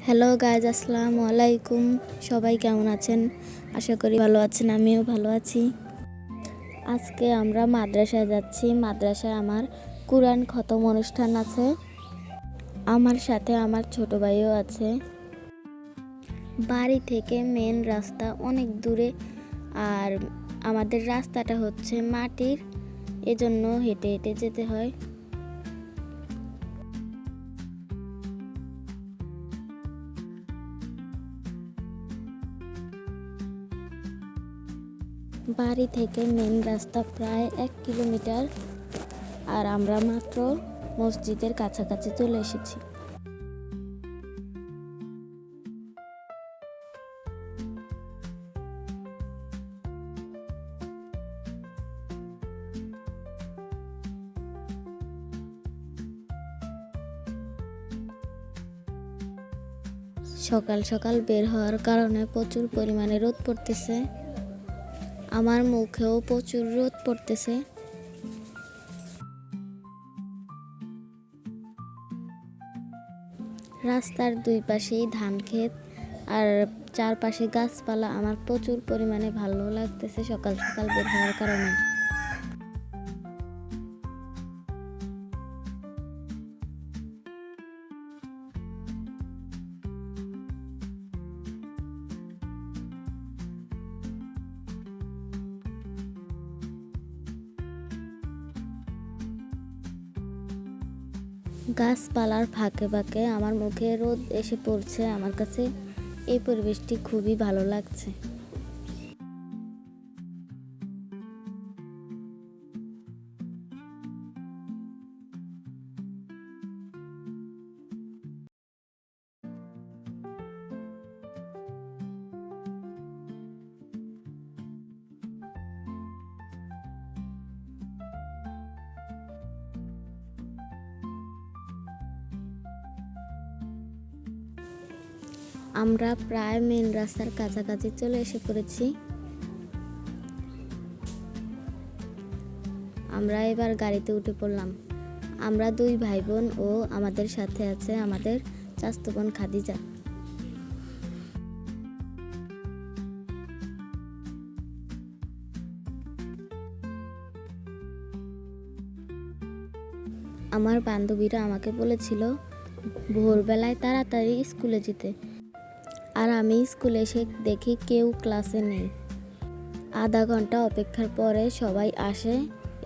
Hello guys, আসসালামু আলাইকুম। সবাই কেমন আছেন? আশা করি ভালো আছেন, আমিও ভালো আছি। আজকে আমরা মাদ্রাসায় যাচ্ছি। মাদ্রাসায় আমার কুরআন খতম অনুষ্ঠান আছে। আমার সাথে আমার ছোট ভাইও আছে। বাড়ি থেকে মেন রাস্তা অনেক দূরে, আর আমাদের রাস্তাটা হচ্ছে মাটির, এজন্য হেঁটে হেঁটে যেতে হয়। বাড়ি থেকে মেন রাস্তা প্রায় 1 কিলোমিটার, আর আমরা মাত্র মসজিদের কাছাকাছি চলে এসেছি। সকাল সকাল বের হওয়ার কারণে প্রচুর পরিমাণে রোদ পড়তেছে। আমার মুখেও প্রচুর রোদ পড়তেছে। রাস্তার দুই পাশেই ধান ক্ষেত আর চারপাশে গাছপালা। আমার প্রচুর পরিমাণে ভালো লাগতেছে সকাল সকাল বের হওয়ার কারণে। গাছপালার ফাঁকে ফাঁকে আমার মুখে রোদ এসে পড়ছে। আমার কাছে এই পরিবেশটি খুবই ভালো লাগছে। আমরা প্রায় মেন রাস্তার কাছাকাছি চলে এসে পড়েছি। আমরা এবার গাড়িতে উঠে পড়লাম। আমরা 2 ভাই বোন ও আমাদের সাথে আছে আমাদের চাচাতো বোন খাদিজা। আমার বান্ধবীরা আমাকে বলেছিল ভোরবেলায় তাড়াতাড়ি স্কুলে যেতে, আর আমি স্কুলে এসে দেখি কেউ ক্লাসে নেই। আধা ঘন্টা অপেক্ষার পরে সবাই আসে।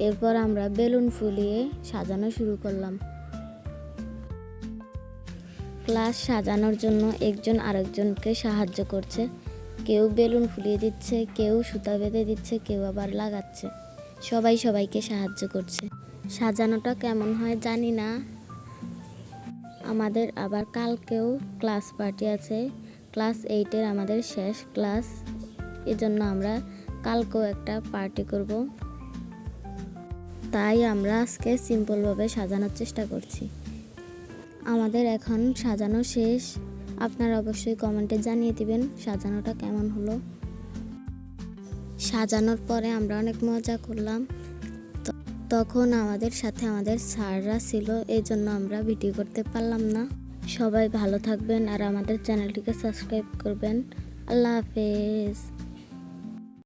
এরপর আমরা বেলুন ফুলিয়ে সাজানো শুরু করলাম। ক্লাস সাজানোর জন্য একজন আরেকজনকে সাহায্য করছে। কেউ বেলুন ফুলিয়ে দিচ্ছে, কেউ সুতা বেঁধে দিচ্ছে, কেউ আবার লাগাচ্ছে। সবাই সবাইকে সাহায্য করছে। সাজানোটা কেমন হয় জানি না। আমাদের আবার কালকেও ক্লাস পার্টি আছে। ক্লাস 8-এর আমাদের শেষ ক্লাস, এজন্য আমরা কালকেও একটা পার্টি করব। তাই আমরা আজকে সিম্পলভাবে সাজানোর চেষ্টা করছি। আমাদের এখন সাজানো শেষ। আপনারা অবশ্যই কমেন্টে জানিয়ে দিবেন সাজানোটা কেমন হলো। সাজানোর পরে আমরা অনেক মজা করলাম। তখন আমাদের সাথে আমাদের স্যাররা ছিল, এই জন্য আমরা ভিডিও করতে পারলাম না। সবাই ভালো থাকবেন আর আমাদের চ্যানেলটিকে সাবস্ক্রাইব করবেন। আল্লাহ হাফেজ।